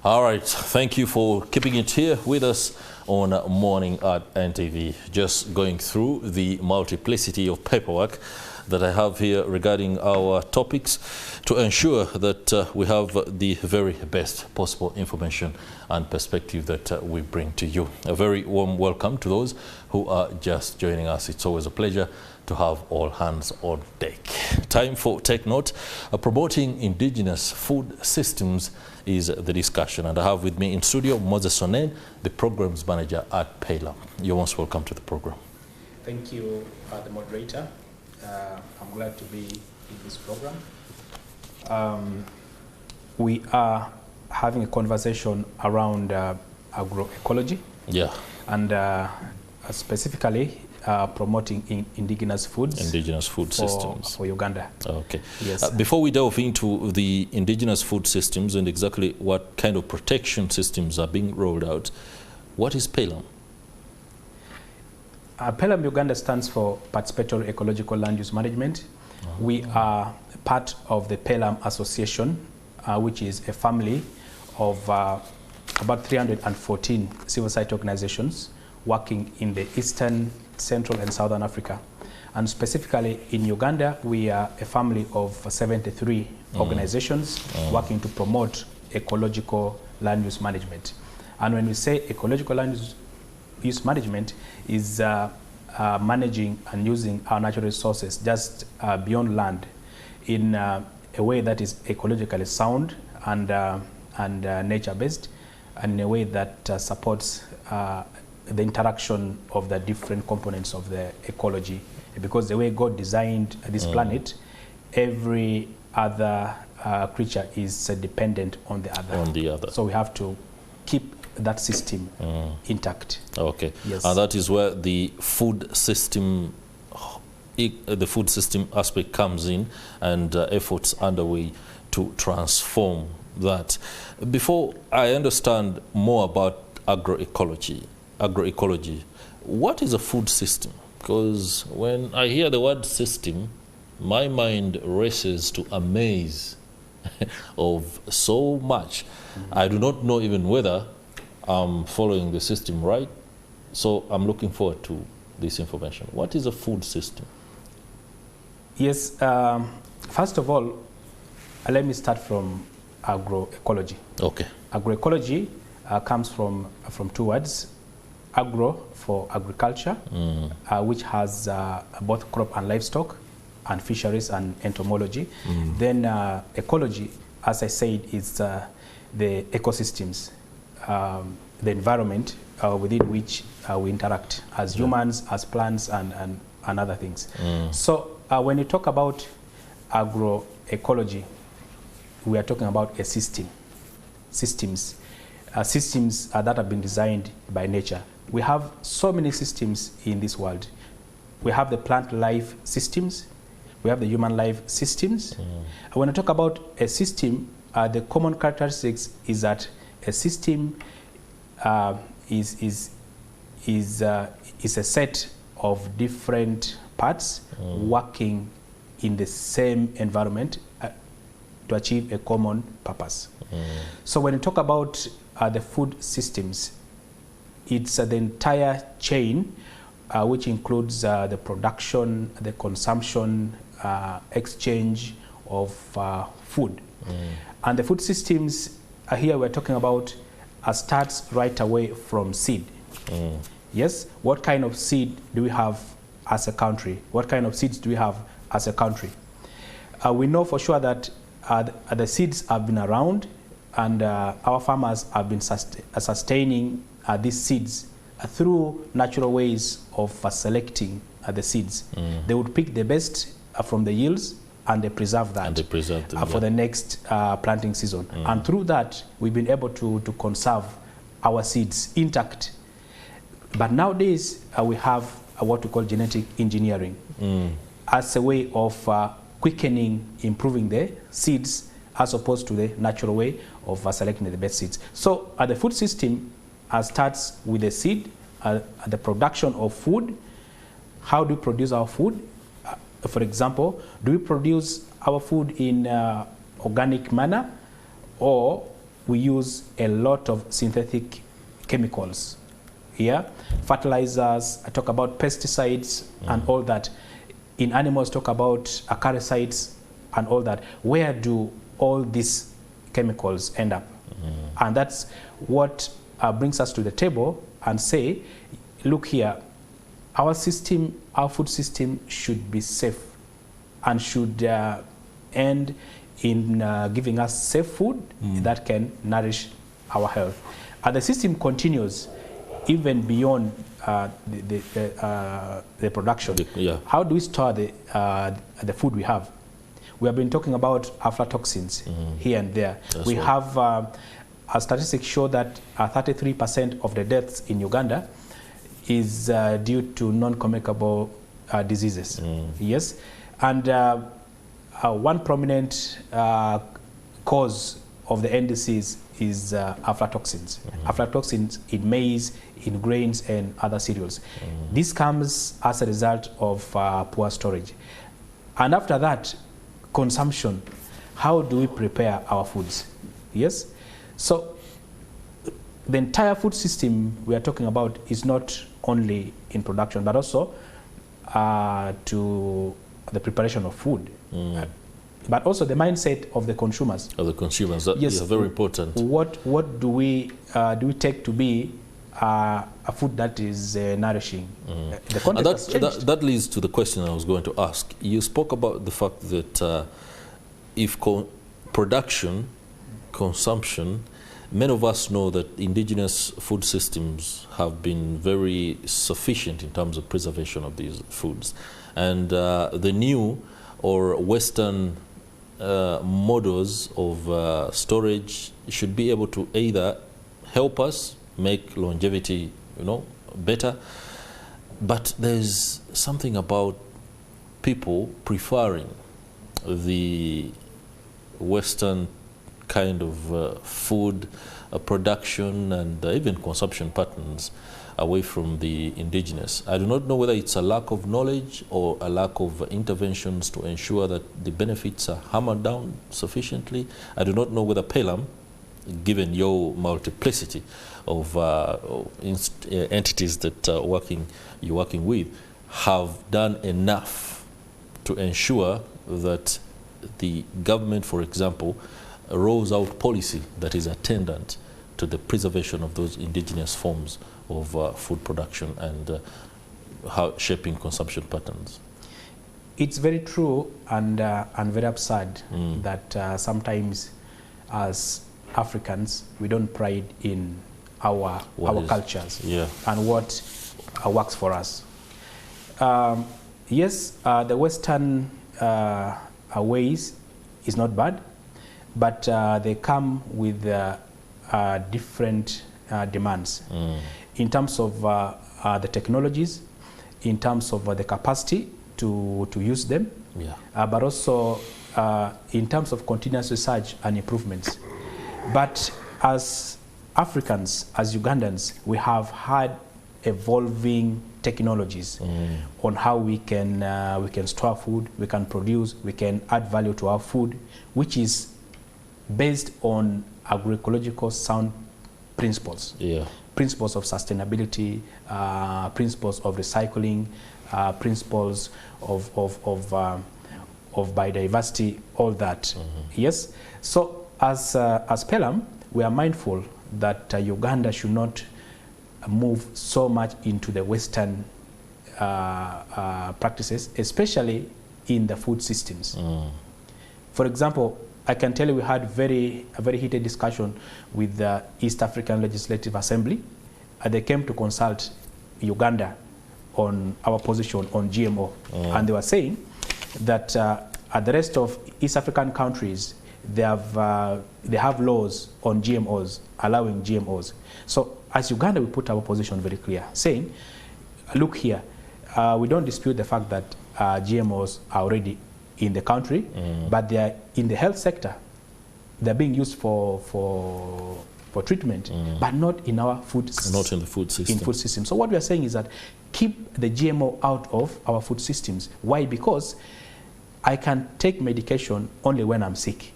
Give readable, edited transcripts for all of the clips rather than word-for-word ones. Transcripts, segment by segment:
All right, thank you for keeping it here with us on Morning at NTV. Just going through the multiplicity of paperwork that I have here regarding our topics to ensure that we have the very best possible information and perspective that we bring to you. A very warm welcome to those who are just joining us. It's always a pleasure to have all hands on deck. Time for Take Note. Promoting indigenous food systems is the discussion, and I have with me in studio Moses Sonen, the programs manager at PALAM. You're most welcome to the program. Thank you, the moderator. I'm glad to be in this program. We are having a conversation around agroecology. Yeah. And specifically promoting indigenous foods. Indigenous food systems. For Uganda. Okay. Yes. Before we delve into the indigenous food systems and exactly what kind of protection systems are being rolled out, what is PALAM? PALAM Uganda stands for Participatory Ecological Land Use Management. We are part of the PALAM Association, which is a family of about 314 civil society organizations working in the Eastern, Central and Southern Africa. And specifically in Uganda, we are a family of 73 organizations working to promote ecological land use management. And when we say ecological land use management is managing and using our natural resources just beyond land in a way that is ecologically sound and nature-based, and in a way that supports the interaction of the different components of the ecology. Because the way God designed this planet, every other creature is dependent on the other. So we have to keep that system intact. Okay. Yes. And that is where the food system aspect comes in, and efforts underway to transform that. Before I understand more about agroecology, what is a food system? Because when I hear the word system, my mind races to a maze of so much. I do not know even whether I'm following the system right. So I'm looking forward to this information. What is a food system? Yes, first of all, let me start from agroecology. Okay. Agroecology comes from two words. Agro for agriculture, which has both crop and livestock, and fisheries and entomology. Then ecology, as I said, is the ecosystems, the environment within which we interact as humans, as plants, and other things. So when you talk about agroecology, we are talking about a systems that have been designed by nature. We have so many systems in this world. We have the plant life systems, we have the human life systems. When I talk about a system, the common characteristics is that a system is a set of different parts working in the same environment to achieve a common purpose. So when you talk about the food systems, it's the entire chain, which includes the production, the consumption, exchange of food. And the food systems here we're talking about starts right away from seed. Yes, what kind of seed do we have as a country? What kind of seeds do we have as a country? We know for sure that the seeds have been around, and our farmers have been sustaining these seeds through natural ways of selecting the seeds. They would pick the best from the yields, and they preserve that for the next planting season. And through that, we've been able to conserve our seeds intact. But nowadays, we have what we call genetic engineering as a way of quickening, improving the seeds, as opposed to the natural way of selecting the best seeds. So the food system starts with the seed, the production of food. How do we produce our food? For example, do we produce our food in organic manner, or we use a lot of synthetic chemicals. Yeah, fertilizers, I talk about pesticides and all that. In animals, talk about acaricides and all that. Where do all these chemicals end up? And that's what brings us to the table and say, look here, our system, our food system should be safe and should end in giving us safe food that can nourish our health. And the system continues even beyond the production. How do we store the food we have? We have been talking about aflatoxins here and there. That's we right. have our statistics show that 33% of the deaths in Uganda is due to non-communicable diseases. Yes, and one prominent cause of the NDCs is aflatoxins. Aflatoxins in maize, in grains, and other cereals. This comes as a result of poor storage. And after that, consumption. How do we prepare our foods? Yes? So the entire food system we are talking about is not only in production, but also to the preparation of food. But also the mindset of the consumers. Of the consumers, that yes, is very important. What do we take to be a food that is nourishing? The context has changed. That leads to the question I was going to ask. You spoke about the fact that if production, consumption, many of us know that indigenous food systems have been very sufficient in terms of preservation of these foods. And the new or Western models of storage should be able to either help us make longevity, better, but there's something about people preferring the Western kind of food production and even consumption patterns away from the indigenous. I do not know whether it's a lack of knowledge or a lack of interventions to ensure that the benefits are hammered down sufficiently. I do not know whether Pelham, given your multiplicity of entities that you're working with, have done enough to ensure that the government, for example, rolls out policy that is attendant to the preservation of those indigenous forms of food production and shaping consumption patterns. It's very true and very absurd that sometimes as Africans we don't pride in our cultures and what works for us. Yes, the Western ways is not bad, but they come with different demands in terms of the technologies, in terms of the capacity to use them, but also in terms of continuous research and improvements. But as Africans, as Ugandans, we have had evolving technologies on how we can store food, we can produce, we can add value to our food, which is based on agroecological sound principles. Principles of sustainability, principles of recycling, principles of biodiversity, all that. Yes. So as Pelham, we are mindful that Uganda should not move so much into the Western practices, especially in the food systems. For example, I can tell you we had a very heated discussion with the East African Legislative Assembly. They came to consult Uganda on our position on GMO. And they were saying that at the rest of East African countries, they have laws on GMOs, allowing GMOs. So as Uganda, we put our position very clear, saying, look here, we don't dispute the fact that GMOs are already in the country, but they are in the health sector. They're being used for treatment, but not in our food system. Not in the food system. In food system. So what we are saying is that keep the GMO out of our food systems. Why? Because I can take medication only when I'm sick.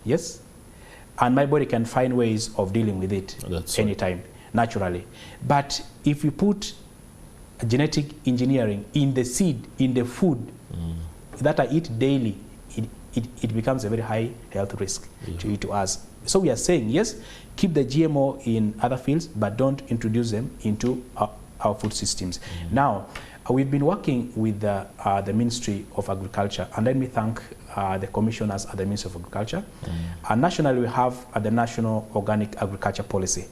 Yes? and my body can find ways of dealing with it anytime, naturally. But if you put genetic engineering in the seed, in the food that I eat daily, it becomes a very high health risk to us. So we are saying, yes, keep the GMO in other fields, but don't introduce them into our food systems. Now, we've been working with the Ministry of Agriculture, and let me thank the commissioners at the Ministry of Agriculture. And nationally, we have the National Organic Agriculture Policy.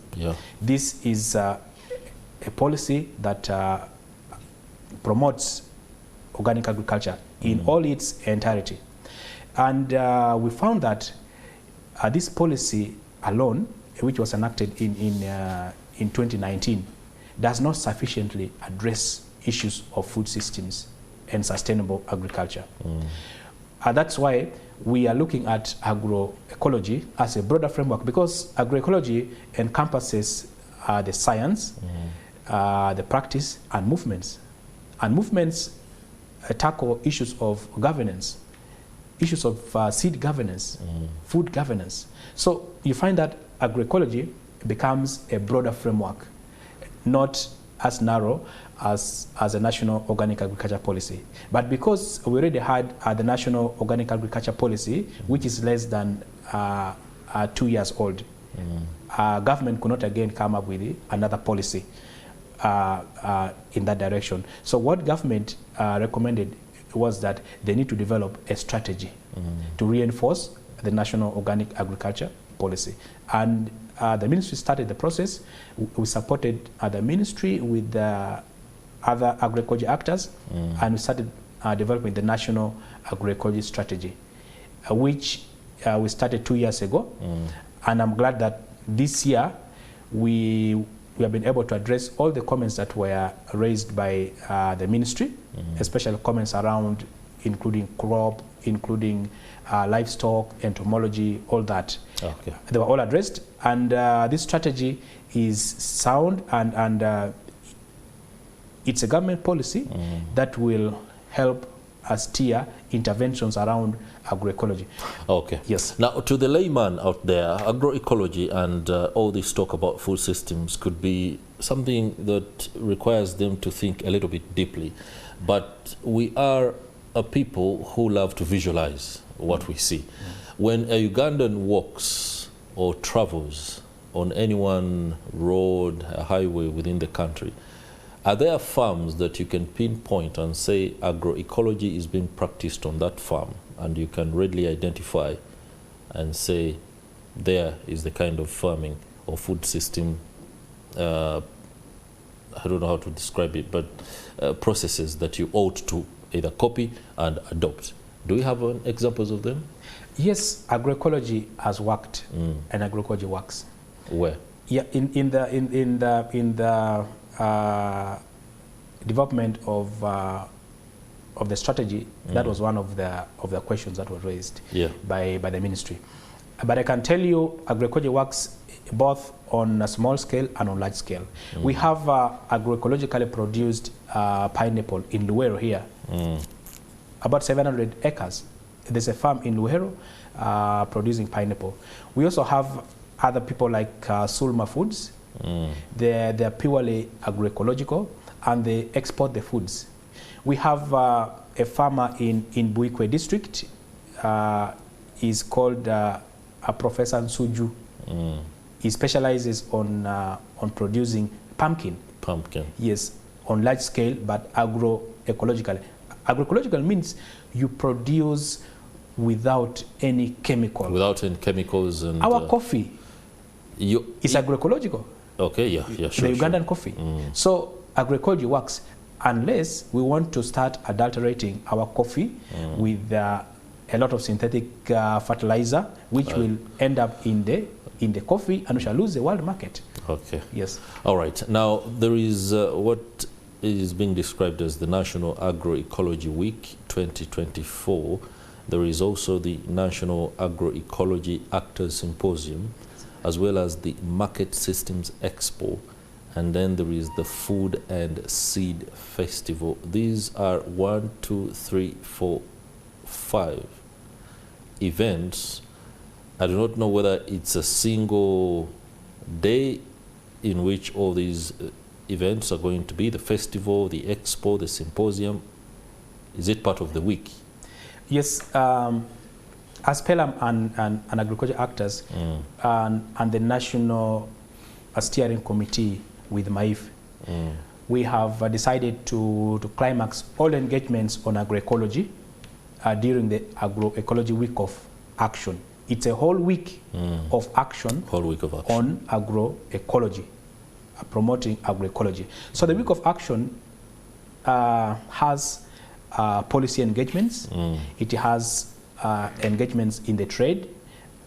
This is a policy that promotes organic agriculture in all its entirety. And we found that this policy alone, which was enacted in 2019, does not sufficiently address issues of food systems and sustainable agriculture. That's why we are looking at agroecology as a broader framework, because agroecology encompasses the science, the practice, and movements. And movements tackle issues of governance, issues of seed governance, food governance. So you find that agroecology becomes a broader framework, not as narrow as a National Organic Agriculture Policy. But because we already had the National Organic Agriculture Policy, which is less than 2 years old, government could not again come up with another policy in that direction. So what government recommended was that they need to develop a strategy to reinforce the National Organic Agriculture Policy. And the ministry started the process. We supported the ministry with the other agroecology actors, and we started developing the National Agroecology Strategy, which we started 2 years ago. And I'm glad that this year we have been able to address all the comments that were raised by the ministry, especially comments around including crop, including livestock, entomology, all that. They were all addressed, and this strategy is sound, and it's a government policy that will help us steer interventions around agroecology. Yes. Now, to the layman out there, agroecology and all this talk about food systems could be something that requires them to think a little bit deeply. But we are a people who love to visualize what we see. When a Ugandan walks or travels on any one road, a highway within the country, are there farms that you can pinpoint and say agroecology is being practiced on that farm, and you can readily identify and say there is the kind of farming or food system, I don't know how to describe it, but processes that you ought to either copy and adopt? Do we have examples of them? Yes, agroecology has worked, and agroecology works. Where? Yeah, in the development of the strategy, that was one of the questions that were raised by the ministry. But I can tell you, agroecology works both on a small scale and on large scale. We have agroecologically produced pineapple in Luero here, about 700 acres. There's a farm in Luero producing pineapple. We also have other people like Sulma Foods. They're purely agroecological, and they export the foods. We have a farmer in Buikwe district. He's called Professor Nsuju. He specializes on producing pumpkin. Yes, on large scale, but agroecological. Agroecological means you produce without any chemical. Without any chemicals. And our coffee is agroecological. Okay, sure. The Ugandan coffee. So agroecology works unless we want to start adulterating our coffee with a lot of synthetic fertilizer, which will end up in the coffee, and we shall lose the world market. Okay. Yes. All right. Now, there is what is being described as the National Agroecology Week 2024. There is also the National Agroecology Actors Symposium, as well as the Market Systems Expo, and then there is the Food and Seed Festival. These are 5 events I do not know whether it's a single day in which all these events are going to be, the festival, the expo, the symposium. Is it part of the week? Yes, as PELAM and agriculture actors and the National Steering Committee with MAIF, we have decided to climax all engagements on agroecology during the agroecology week of action. It's a whole week of action, on agroecology, promoting agroecology. So the week of action has policy engagements. It has engagements in the trade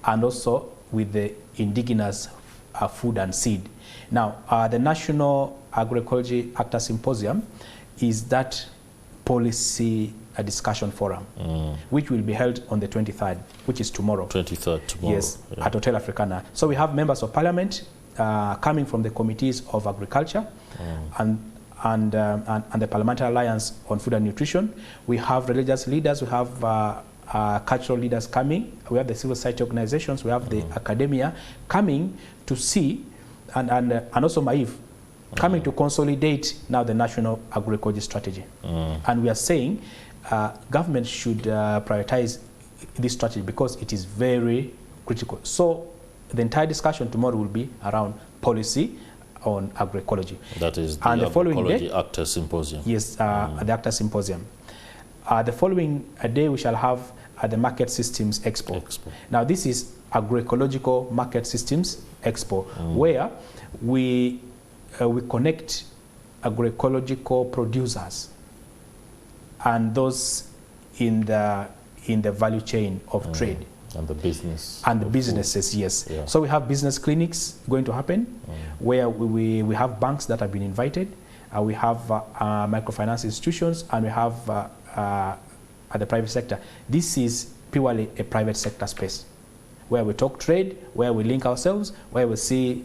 and also with the indigenous food and seed. Now, the National Agroecology Actor Symposium is that policy discussion forum, which will be held on the 23rd, which is tomorrow. 23rd, tomorrow. Yes, at Hotel Africana. So we have members of parliament coming from the committees of agriculture and the Parliamentary Alliance on Food and Nutrition. We have religious leaders, we have cultural leaders coming, we have the civil society organizations, we have the academia coming to see, and also MAIF coming to consolidate now the national agroecology strategy. And we are saying government should prioritize this strategy because it is very critical. So the entire discussion tomorrow will be around policy on agroecology. That is the Agroecology Actor Symposium. Yes, the Actor Symposium. The following day we shall have the Market Systems Expo. Now this is Agroecological Market Systems Expo, where we connect agroecological producers and those in the value chain of trade. And the business. And the businesses, food. Yes. Yeah. So we have business clinics going to happen, where we have banks that have been invited, we have microfinance institutions, and we have at the private sector. This is purely a private sector space, where we talk trade, where we link ourselves, where we see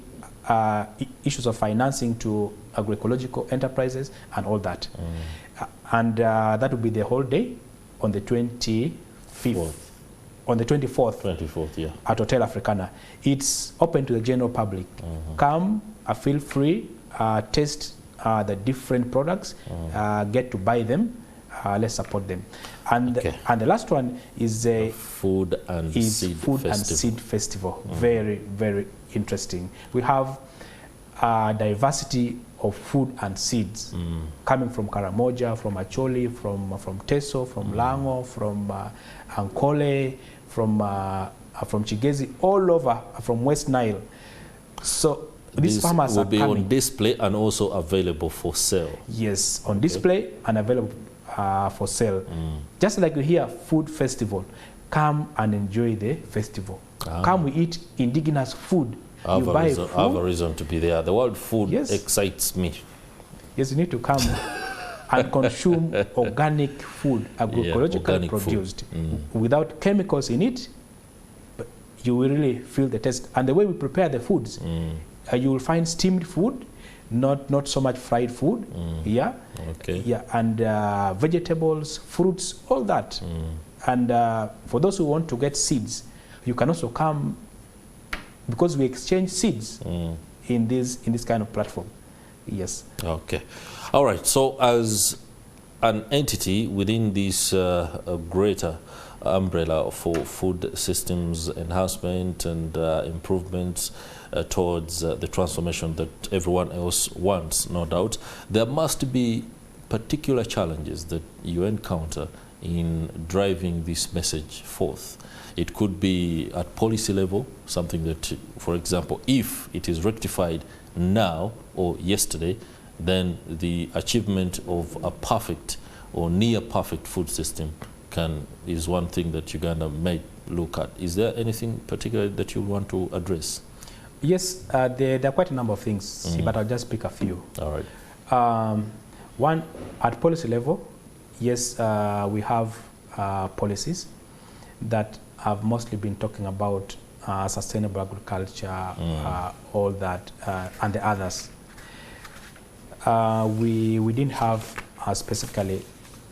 issues of financing to agroecological enterprises and all that. And that will be the whole day on the 25th. On the 24th, yeah, at Hotel Africana. It's open to the general public. Come, feel free, taste the different products, get to buy them, let's support them. And the last one is a Food and Seed Festival. Very, very interesting. We have diversity of food and seeds coming from Karamoja, from Acholi, from Teso, from Lango, from Ankole, from Chigezi, all over, from West Nile. So these farmers will are be coming on display and also available for sale. Yes, on display and available for sale. Just like we hear food festival, come and enjoy the festival. Come, we eat indigenous food. I have a reason to be there. The word food excites me. Yes, you need to come and consume organic food, agroecologically produced, without chemicals in it. But you will really feel the taste. And the way we prepare the foods, you will find steamed food, not so much fried food. And vegetables, fruits, all that. And for those who want to get seeds, you can also come, because we exchange seeds in this kind of platform. Yes. Okay. All right. So as an entity within this greater umbrella for food systems enhancement and improvements towards the transformation that everyone else wants, no doubt, there must be particular challenges that you encounter in driving this message forth. It could be at policy level, something that, for example, if it is rectified now or yesterday, then the achievement of a perfect or near perfect food system is one thing that Uganda may look at. Is there anything particular that you want to address? Yes, there are quite a number of things, but I'll just pick a few. All right. One, at policy level, yes, we have policies that have mostly been talking about sustainable agriculture, all that, and the others. We didn't have specifically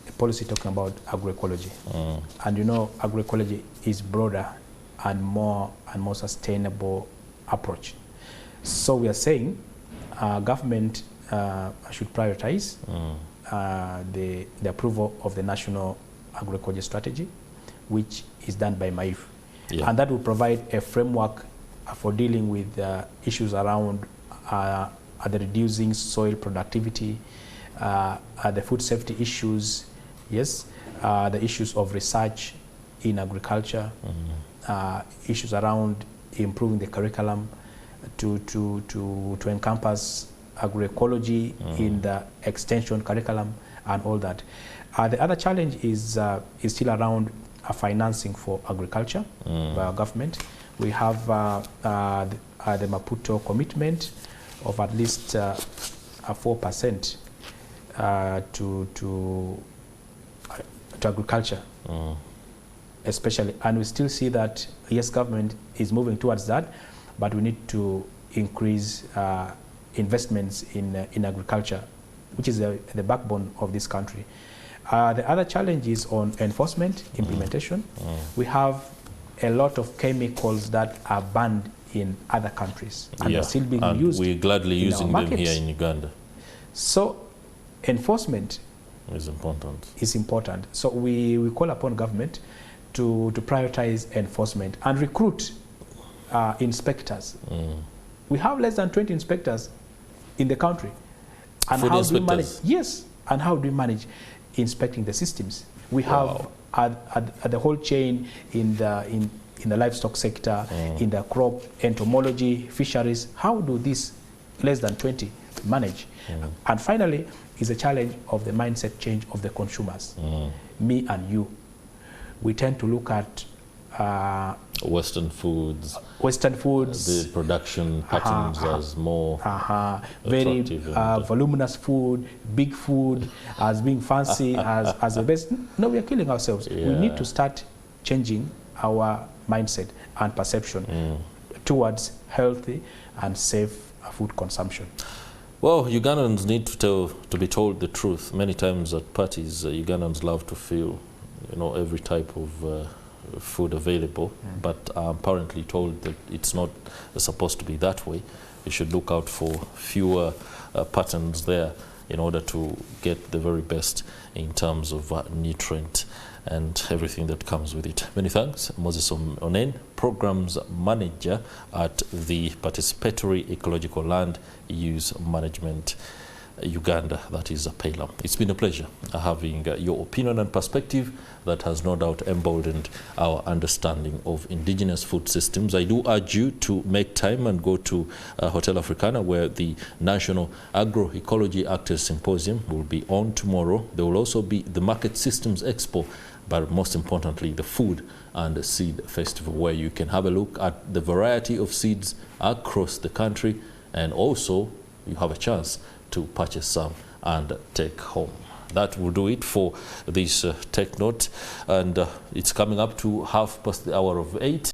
a policy talking about agroecology. And you know, agroecology is broader and more sustainable approach. So we are saying government should prioritize the approval of the National Agroecology Strategy, which is done by MAIF. Yeah. And that will provide a framework for dealing with issues around the reducing soil productivity, the food safety issues, yes, the issues of research in agriculture, issues around improving the curriculum to encompass agroecology in the extension curriculum and all that. The other challenge is still around financing for agriculture by our government. We have the Maputo commitment of at least 4% to agriculture, especially. And we still see that, yes, government is moving towards that, but we need to increase investments in agriculture, which is the backbone of this country. The other challenge is on enforcement, implementation. We have a lot of chemicals that are banned in other countries and are still being used. We're gladly using them here in Uganda. So enforcement is important. So we call upon government to prioritize enforcement and recruit inspectors. We have less than 20 inspectors in the country. And Food how inspectors? do we manage? Yes. And how do we manage inspecting the systems? We have the whole chain in the livestock sector, in the crop, entomology, fisheries. How do these less than 20 manage? And finally, is a challenge of the mindset change of the consumers. Me and you. We tend to look at Western foods, the production patterns as more very voluminous food, big food, as being fancy, as the best. No, we are killing ourselves. We need to start changing our mindset and perception towards healthy and safe food consumption. Well, Ugandans need to be told the truth. Many times at parties, Ugandans love to feel, every type of food available, but I'm apparently told that it's not supposed to be that way. You should look out for fewer patterns there in order to get the very best in terms of nutrient and everything that comes with it. Many thanks. Moses Onen, Programs Manager at the Participatory Ecological Land Use Management Uganda, that is PELAM. It's been a pleasure having your opinion and perspective that has no doubt emboldened our understanding of indigenous food systems. I do urge you to make time and go to Hotel Africana, where the National Agroecology Actors Symposium will be on tomorrow. There will also be the Market Systems Expo, but most importantly, the Food and Seed Festival, where you can have a look at the variety of seeds across the country, and also you have a chance to purchase some and take home. That will do it for this Tech Note, and it's coming up to 8:30.